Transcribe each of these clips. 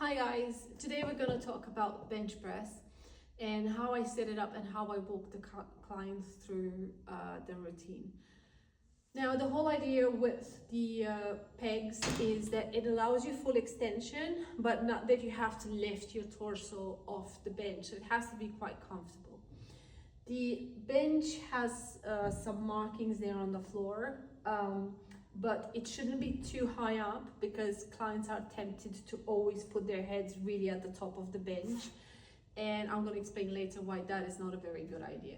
Hi guys, today we're going to talk about bench press and how I set it up and how I walk the clients through the routine. Now the whole idea with the pegs is that it allows you full extension, but not that you have to lift your torso off the bench, so it has to be quite comfortable. The bench has some markings there on the floor, but it shouldn't be too high up because clients are tempted to always put their heads really at the top of the bench. And I'm going to explain later why that is not a very good idea.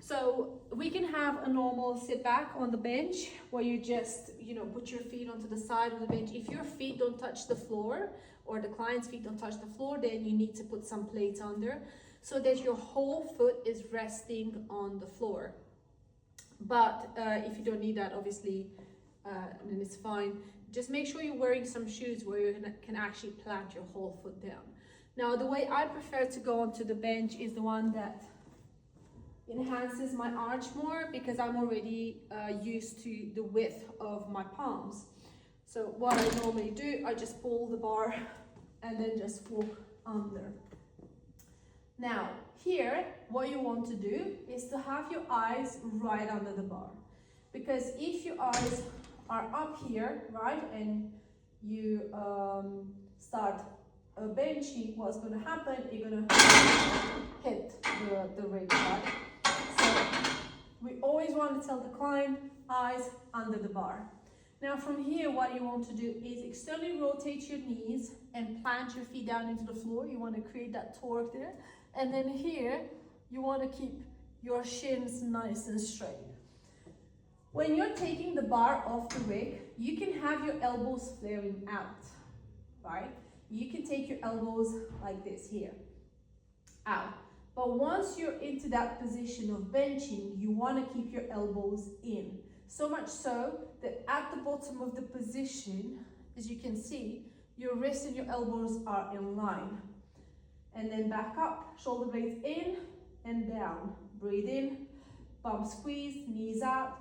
So we can have a normal sit back on the bench where you just, put your feet onto the side of the bench. If your feet don't touch the floor or the client's feet don't touch the floor, then you need to put some plates under so that your whole foot is resting on the floor. But if you don't need that, obviously, then it's fine. Just make sure you're wearing some shoes where you can actually plant your whole foot down. Now, the way I prefer to go onto the bench is the one that enhances my arch more because I'm already used to the width of my palms. So what I normally do, I just pull the bar and then just walk under. Now, here, what you want to do is to have your eyes right under the bar. Because if your eyes are up here, right, and you start benching, what's going to happen, you're going to hit the rig, right? So we always want to tell the client, eyes under the bar. Now from here, what you want to do is externally rotate your knees and plant your feet down into the floor. You want to create that torque there. And then here, you want to keep your shins nice and straight. When you're taking the bar off the rig, you can have your elbows flaring out, right? You can take your elbows like this here, out. But once you're into that position of benching, you want to keep your elbows in. So much so that at the bottom of the position, as you can see, your wrists and your elbows are in line. And then back up, shoulder blades in and down. Breathe in, bum squeeze, knees out.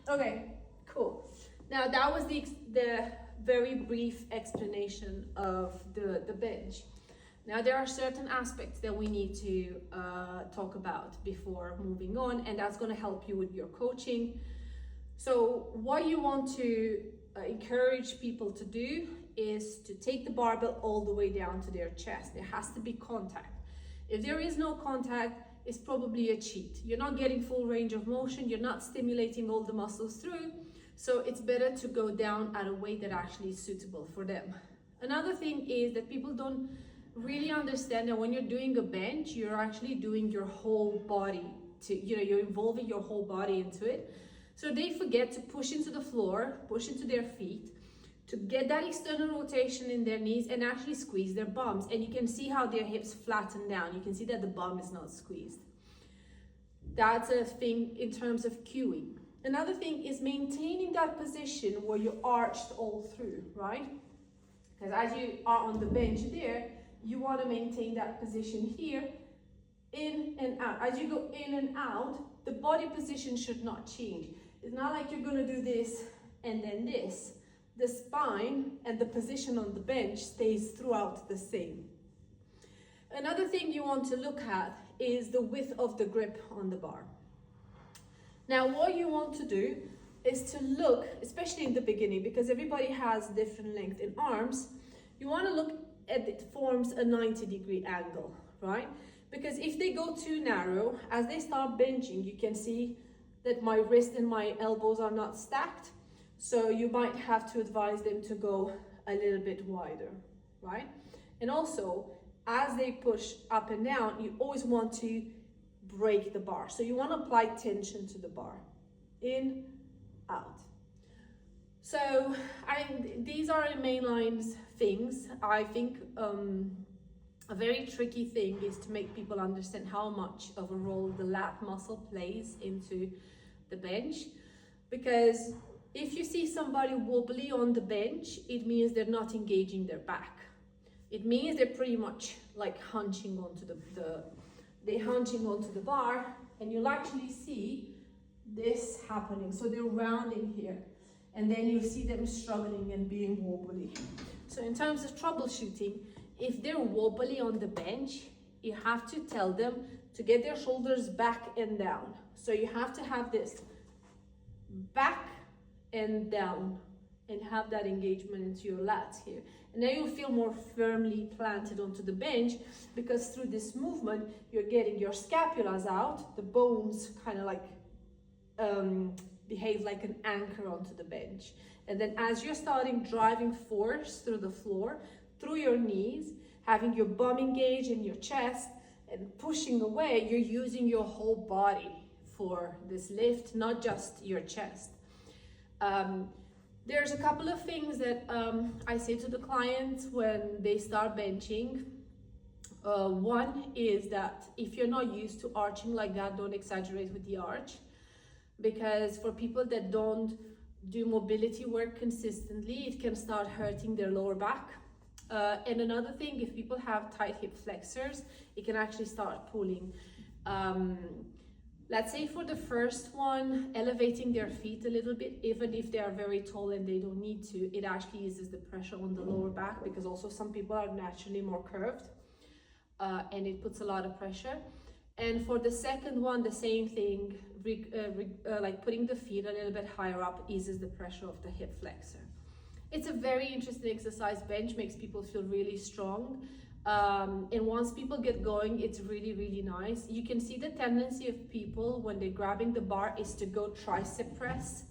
Okay, cool. Now that was the very brief explanation of the bench. Now there are certain aspects that we need to talk about before moving on, and that's going to help you with your coaching. So what you want to encourage people to do is to take the barbell all the way down to their chest. There has to be contact. If there is no contact, it's probably a cheat. You're not getting full range of motion, you're not stimulating all the muscles through, so it's better to go down at a weight that actually is suitable for them. Another thing is that people don't really understand that when you're doing a bench, you're actually doing your whole body you're involving your whole body into it. So they forget to push into the floor, push into their feet, to get that external rotation in their knees and actually squeeze their bums. And you can see how their hips flatten down. You can see that the bum is not squeezed. That's a thing in terms of cueing. Another thing is maintaining that position where you're arched all through, right? Because as you are on the bench there, you want to maintain that position here, in and out. As you go in and out, the body position should not change. It's not like you're going to do this and then this. The spine and the position on the bench stays throughout the same. Another thing you want to look at is the width of the grip on the bar. Now what you want to do is to look, especially in the beginning, because everybody has different length in arms, you want to look at it forms a 90-degree angle, right? Because if they go too narrow, as they start benching, you can see that my wrist and my elbows are not stacked. So you might have to advise them to go a little bit wider, right? And also, as they push up and down, you always want to break the bar. So you want to apply tension to the bar. In, out. So these are mainline things. I think a very tricky thing is to make people understand how much of a role the lat muscle plays into the bench. Because if you see somebody wobbly on the bench, it means they're not engaging their back. It means they're pretty much like hunching onto the bar, and you'll actually see this happening. So they're rounding here. And then you see them struggling and being wobbly. So in terms of troubleshooting, if they're wobbly on the bench, you have to tell them to get their shoulders back and down. So you have to have this back and down and have that engagement into your lats here. And then you'll feel more firmly planted onto the bench, because through this movement, you're getting your scapulas out, the bones kind of like behave like an anchor onto the bench. And then as you're starting driving force through the floor, through your knees, having your bum engaged in your chest and pushing away, you're using your whole body for this lift, not just your chest. There's a couple of things that I say to the clients when they start benching. One is that if you're not used to arching like that, don't exaggerate with the arch, because for people that don't do mobility work consistently, it can start hurting their lower back. And another thing, if people have tight hip flexors, it can actually start pulling. Let's say for the first one, elevating their feet a little bit, even if they are very tall and they don't need to, it actually eases the pressure on the lower back, because also some people are naturally more curved and it puts a lot of pressure. And for the second one, the same thing, like putting the feet a little bit higher up eases the pressure of the hip flexor. It's a very interesting exercise. Bench makes people feel really strong. And once people get going, it's really, really nice. You can see the tendency of people when they're grabbing the bar is to go tricep press,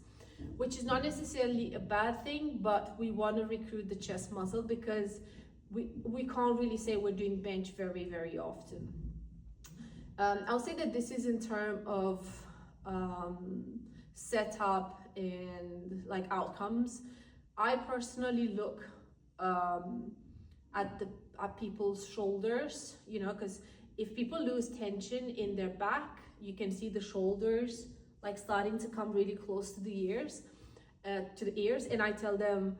which is not necessarily a bad thing, but we want to recruit the chest muscle, because we can't really say we're doing bench very, very often. I'll say that this is in terms of setup and like outcomes. I personally look at people's shoulders, you know, because if people lose tension in their back, you can see the shoulders like starting to come really close to the ears, and I tell them,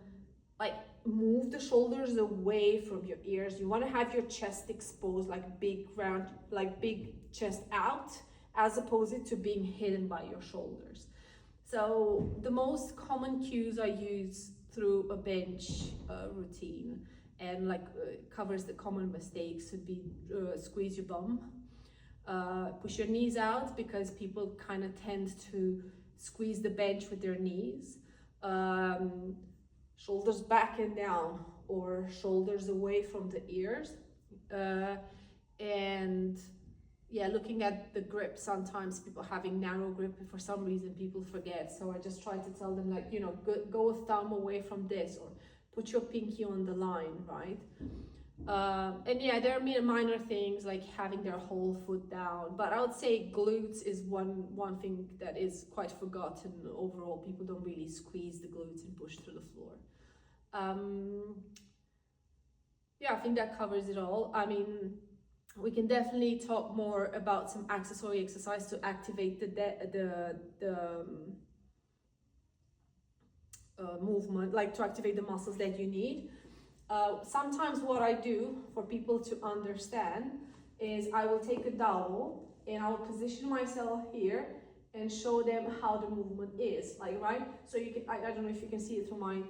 like, move the shoulders away from your ears. You want to have your chest exposed, like big round, like big chest out, as opposed to being hidden by your shoulders. So the most common cues I use through a bench routine, and like covers the common mistakes, would be squeeze your bum, push your knees out, because people kind of tend to squeeze the bench with their knees, shoulders back and down, or shoulders away from the ears, and yeah, looking at the grip. Sometimes people having narrow grip, for some reason people forget, so I just try to tell them, like, you know, go a thumb away from this, or put your pinky on the line, right? And yeah, there are minor things like having their whole foot down, but I would say glutes is one thing that is quite forgotten overall. People don't really squeeze the glutes and push through the floor. Yeah, I think that covers it all. I mean, we can definitely talk more about some accessory exercise to activate the movement, like to activate the muscles that you need. Sometimes what I do for people to understand is I will take a dowel and I will position myself here and show them how the movement is, like, right? So you can, I don't know if you can see it through my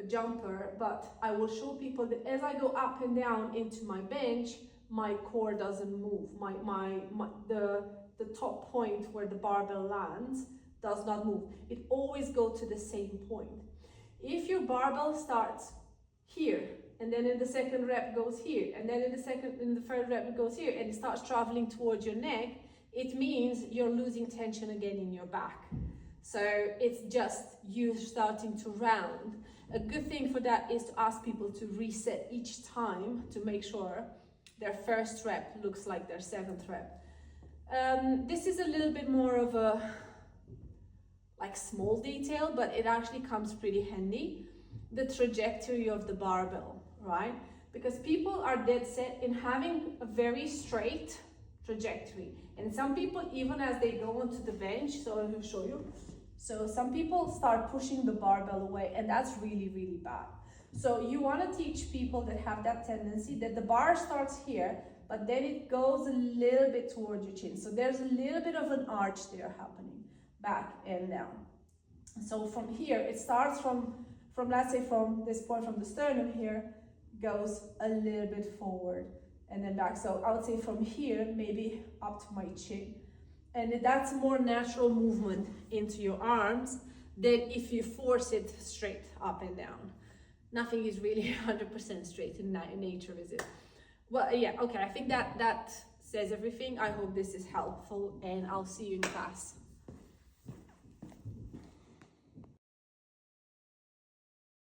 jumper, but I will show people that as I go up and down into my bench, my core doesn't move. The top point where the barbell lands does not move. It always goes to the same point. If your barbell starts here, and then in the second rep goes here, and then in the third rep it goes here, and it starts traveling towards your neck, it means you're losing tension again in your back. So it's just you starting to round. A good thing for that is to ask people to reset each time to make sure their first rep looks like their seventh rep. This is a little bit more of a like small detail, but it actually comes pretty handy. The trajectory of the barbell, right? Because people are dead set in having a very straight trajectory. And some people, even as they go onto the bench, so I will show you. So some people start pushing the barbell away, and that's really, really bad. So you want to teach people that have that tendency that the bar starts here, but then it goes a little bit towards your chin. So there's a little bit of an arch there happening. back and down. So from here, it starts from let's say from this point, from the sternum here, goes a little bit forward and then back. So I would say from here, maybe up to my chin. And that's more natural movement into your arms than if you force it straight up and down. Nothing is really 100% straight in nature, is it? Well, yeah, okay, I think that says everything. I hope this is helpful, and I'll see you in class.